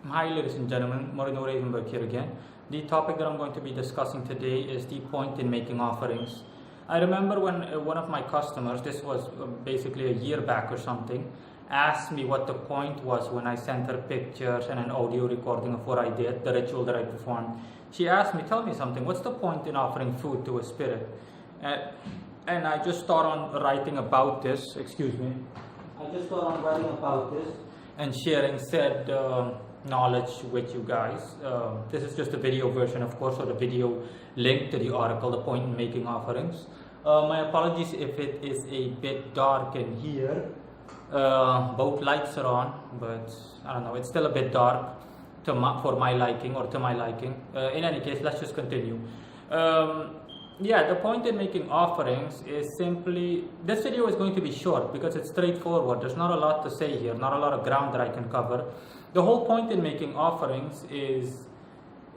Hi ladies and gentlemen, Morino Ravenberg here again. The topic that I'm going to be discussing today is the point in making offerings. I remember when one of my customers, this was basically a year back or something, asked me what the point was when I sent her pictures and an audio recording of what I did, the ritual that I performed. She asked me, tell me something, what's the point in offering food to a spirit? And I just thought on writing about this, and sharing said knowledge with you guys. This is just a video version, of course, or the video link to the article, the point in making offerings. My apologies if it is a bit dark in here. Both lights are on, but I don't know, it's still a bit dark for my liking, or to my liking. In any case, let's just continue. Yeah, the point in making offerings is simply, this video is going to be short because it's straightforward. There's not a lot to say here, not a lot of ground that I can cover. The whole point in making offerings is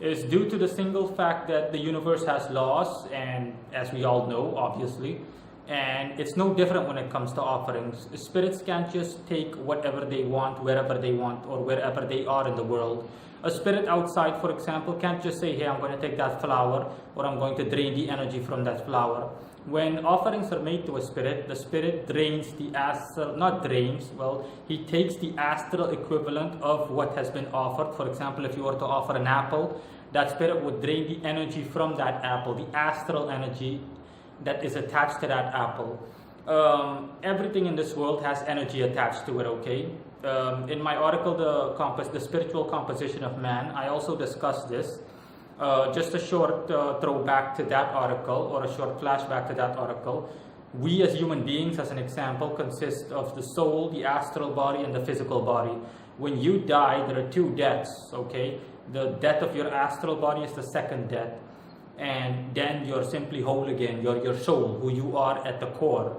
due to the single fact that the universe has laws, and as we all know, obviously, and it's no different when it comes to offerings. Spirits can't just take whatever they want, wherever they want, or wherever they are in the world. A spirit outside, for example, can't just say, hey, I'm going to take that flower, or I'm going to drain the energy from that flower. When offerings are made to a spirit, the spirit drains the astral, not drains, well, he takes the astral equivalent of what has been offered. For example, if you were to offer an apple, that spirit would drain the energy from that apple, the astral energy that is attached to that apple. Everything in this world has energy attached to it, okay? In my article, the spiritual composition of man, I also discussed this. Just a short throwback to that article, or a short flashback to that article. We as human beings, as an example, consist of the soul, the astral body, and the physical body. When you die, there are two deaths, okay? The death of your astral body is the second death. And then you're simply whole again. You're your soul, who you are at the core.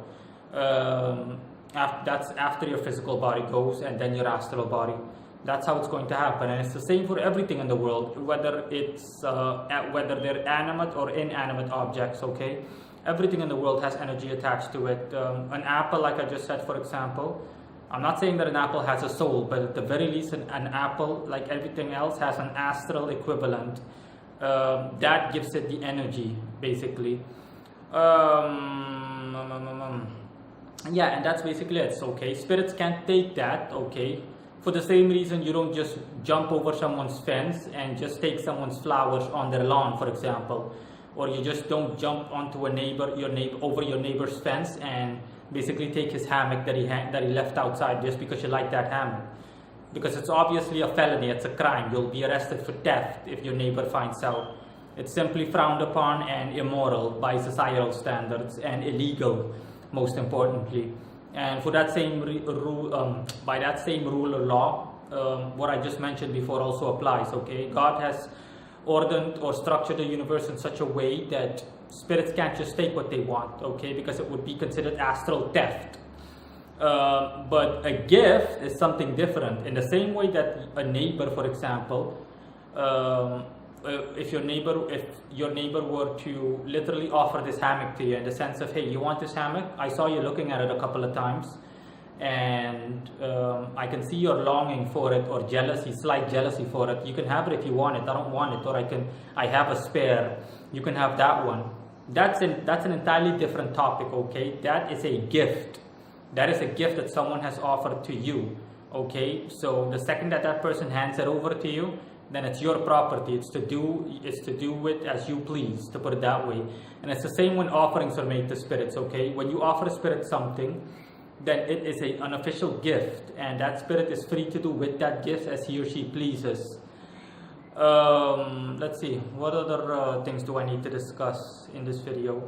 That's after your physical body goes, and then your astral body. That's how it's going to happen, and it's the same for everything in the world, whether they're animate or inanimate objects. Okay, everything in the world has energy attached to it. An apple, like I just said, for example. I'm not saying that an apple has a soul, but at the very least, an apple, like everything else, has an astral equivalent. That gives it the energy, basically. Yeah, and that's basically it. Okay, spirits can't take that. Okay, for the same reason, you don't just jump over someone's fence and just take someone's flowers on their lawn, for example, or you just don't jump onto over your neighbor's fence and basically take his hammock that he left outside just because you like that hammock. Because it's obviously a felony, it's a crime. You'll be arrested for theft if your neighbor finds out. It's simply frowned upon and immoral by societal standards, and illegal, most importantly. And for that same by that same rule or law, what I just mentioned before also applies. Okay, God has ordered or structured the universe in such a way that spirits can't just take what they want. Okay, because it would be considered astral theft. But a gift is something different. In the same way that a neighbor, for example, if your neighbor were to literally offer this hammock to you, in the sense of, hey, you want this hammock? I saw you looking at it a couple of times, and I can see your longing for it, or slight jealousy for it. You can have it if you want it. I don't want it, or I have a spare. You can have that one. That's an entirely different topic. Okay, that is a gift. That is a gift that someone has offered to you. Okay, so the second that person hands it over to you, then it's your property. It's to do it as you please, to put it that way. And it's the same when offerings are made to spirits. Okay, when you offer a spirit something, then it is an unofficial gift, and that spirit is free to do with that gift as he or she pleases. Let's see, what other things do I need to discuss in this video?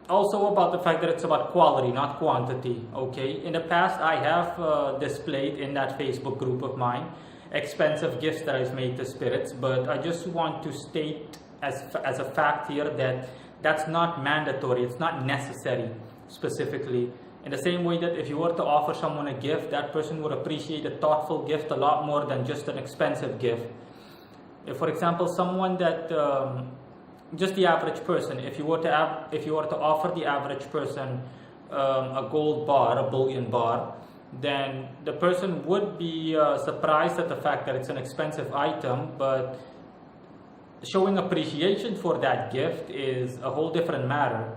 Also about the fact that it's about quality, not quantity. Okay, in the past I have displayed in that Facebook group of mine expensive gifts that I've made to spirits, but I just want to state as a fact here that that's not mandatory, it's not necessary specifically. In the same way that if you were to offer someone a gift, that person would appreciate a thoughtful gift a lot more than just an expensive gift. If, for example, someone that just the average person, if you were to offer the average person a gold bar, a bullion bar, then the person would be surprised at the fact that it's an expensive item, but showing appreciation for that gift is a whole different matter.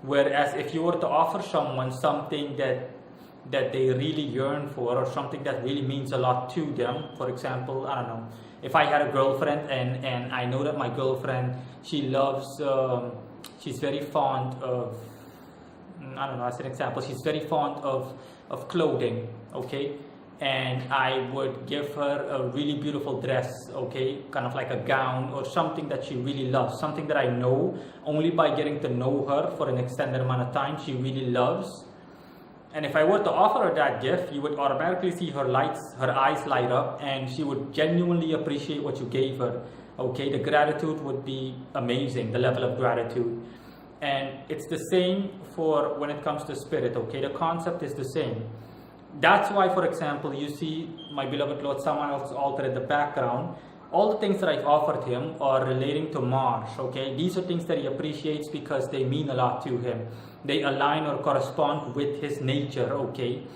Whereas if you were to offer someone something that they really yearn for, or something that really means a lot to them, for example, I don't know, if I had a girlfriend and I know that my girlfriend, she loves, she's very fond of, I don't know, as an example, she's very fond of clothing, okay, and I would give her a really beautiful dress, okay, kind of like a gown or something that she really loves, something that I know only by getting to know her for an extended amount of time she really loves. And if I were to offer her that gift, you would automatically see her eyes light up, and she would genuinely appreciate what you gave her, okay. The gratitude would be amazing, the level of gratitude. And it's the same for when it comes to spirit, okay. The concept is the same. That's why, for example, you see my beloved Lord Samael's altar in the background. All the things that I've offered him are relating to Mars, okay. These are things that he appreciates because they mean a lot to him. They align or correspond with his nature, okay.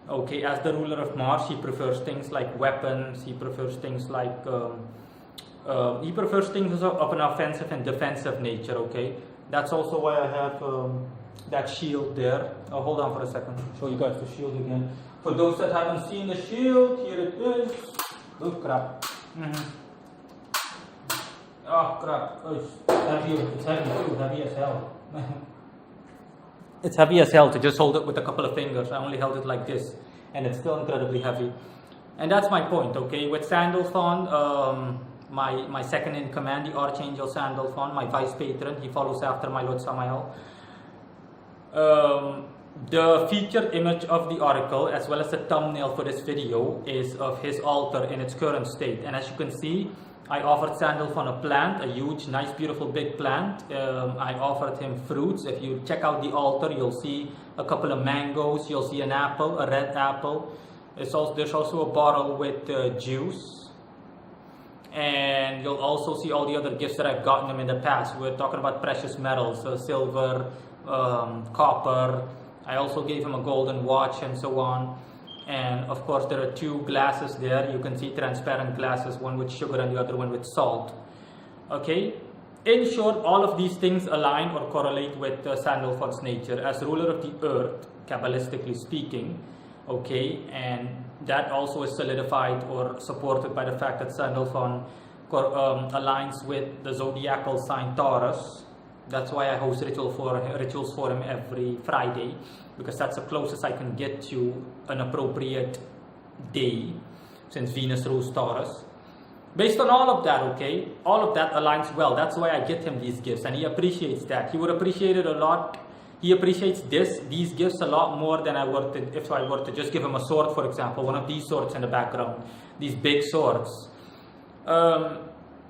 Okay, as the ruler of Mars, he prefers things like weapons, he prefers things like, he prefers things of an offensive and defensive nature, okay. That's also why I have that shield there. Oh, hold on for a second. I'll show you guys the shield again. For those that haven't seen the shield, here it is. Oh crap. Oh crap. Oh, it's heavy too, heavy as hell. It's heavy as hell to just hold it with a couple of fingers. I only held it like this, and it's still incredibly heavy. And that's my point, okay? With Sandalphon, my second in command, the Archangel Sandalphon, my vice patron, he follows after my Lord Samael. The featured image of the oracle, as well as the thumbnail for this video, is of his altar in its current state. And as you can see, I offered Sandalphon a plant, a huge, nice, beautiful, big plant. I offered him fruits. If you check out the altar, you'll see a couple of mangoes, you'll see an apple, a red apple. There's also a bottle with juice. And you'll also see all the other gifts that I've gotten him in the past. We're talking about precious metals, silver, copper. I also gave him a golden watch and so on. And of course there are two glasses there. You can see transparent glasses, one with sugar and the other one with salt. Okay, in short, all of these things align or correlate with Sandalphon's nature as ruler of the earth, Kabbalistically speaking. Okay, and that also is solidified or supported by the fact that Sandalphon aligns with the zodiacal sign Taurus. That's why I host rituals for him every Friday, because that's the closest I can get to an appropriate day, since Venus rules Taurus. Based on all of that, okay, all of that aligns well. That's why I get him these gifts, and he appreciates that. He would appreciate it a lot. He appreciates these gifts a lot more than if I were to just give him a sword, for example, one of these swords in the background, these big swords.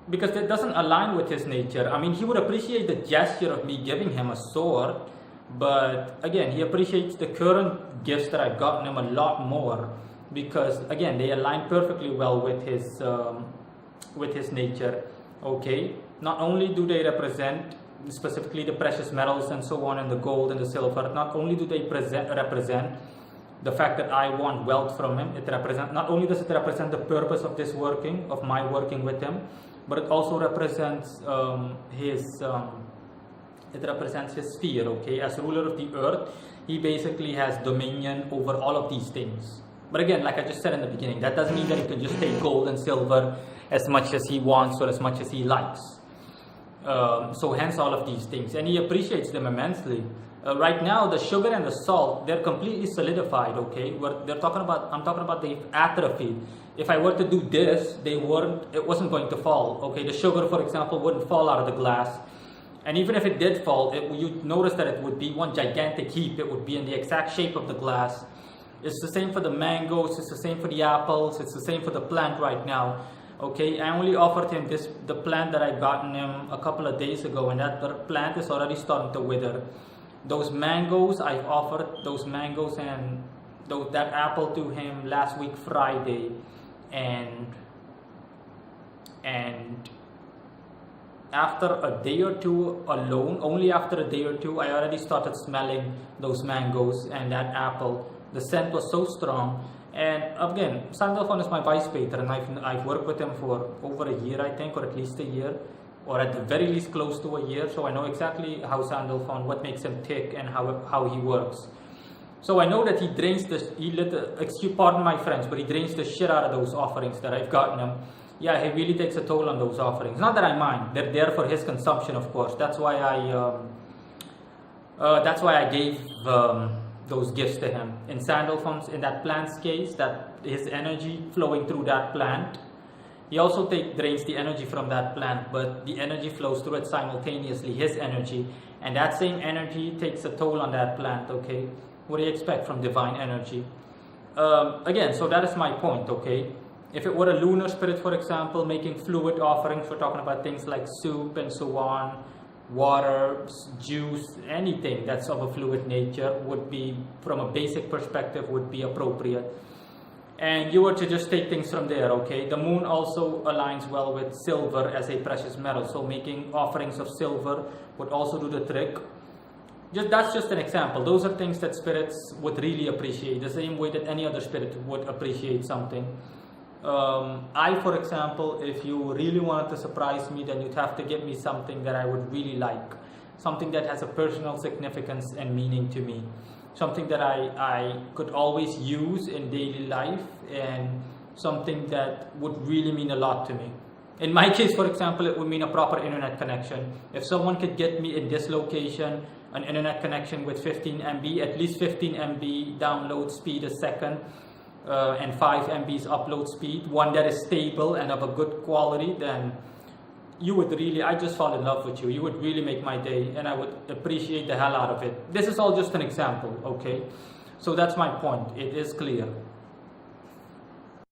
Because that doesn't align with his nature. I mean, he would appreciate the gesture of me giving him a sword, but again, he appreciates the current gifts that I've gotten him a lot more, because again, they align perfectly well with his nature. Okay, not only do they represent specifically the precious metals and so on, and the gold and the silver, not only do they represent the fact that I want wealth from him, not only does it represent the purpose of this working, of my working with him, but it also represents his sphere, okay? As ruler of the earth, he basically has dominion over all of these things. But again, like I just said in the beginning, that doesn't mean that he can just take gold and silver as much as he wants or as much as he likes. So hence all of these things, and he appreciates them immensely. Right now, the sugar and the salt, they're completely solidified, okay? I'm talking about they've atrophied. If I were to do this, it wasn't going to fall, okay? The sugar, for example, wouldn't fall out of the glass. And even if it did fall, you'd notice that it would be one gigantic heap. It would be in the exact shape of the glass. It's the same for the mangoes, it's the same for the apples, it's the same for the plant right now. Okay, I only offered him the plant that I gotten him a couple of days ago, and that plant is already starting to wither. Those mangoes, I've offered those mangoes and that apple to him last week Friday, and after a day or two alone, only after a day or two, I already started smelling those mangoes and that apple The scent was so strong. And again, Sandalphon is my vice patron. I've worked with him for over a year, I think, or at least a year, or at the very least close to a year. So I know exactly how Sandalphon, what makes him tick, and how he works. So I know that he drains excuse, pardon my French, but he drains the shit out of those offerings that I've gotten him. Yeah, he really takes a toll on those offerings. Not that I mind; they're there for his consumption, of course. That's why I gave those gifts to him. In Sandalphon's, in that plant's case, that his energy flowing through that plant, he also drains the energy from that plant, but the energy flows through it simultaneously, his energy, and that same energy takes a toll on that plant. Okay, what do you expect from divine energy? Again, so that is my point. Okay, if it were a lunar spirit, for example, making fluid offerings, we're talking about things like soup and so on, water, juice, anything that's of a fluid nature would be, from a basic perspective, would be appropriate. And you were to just take things from there. Okay, the moon also aligns well with silver as a precious metal, so making offerings of silver would also do the trick. That's just an example. Those are things that spirits would really appreciate, the same way that any other spirit would appreciate something. For example, if you really wanted to surprise me, then you'd have to give me something that I would really like, something that has a personal significance and meaning to me, something that I could always use in daily life, and something that would really mean a lot to me. In my case, for example, it would mean a proper internet connection. If someone could get me in this location an internet connection with 15 MB, at least 15 MB download speed a second, and 5 MBs upload speed, one that is stable and of a good quality, then you would really, I just fall in love with you. You would really make my day, and I would appreciate the hell out of it. This is all just an example, okay? So that's my point. It is clear.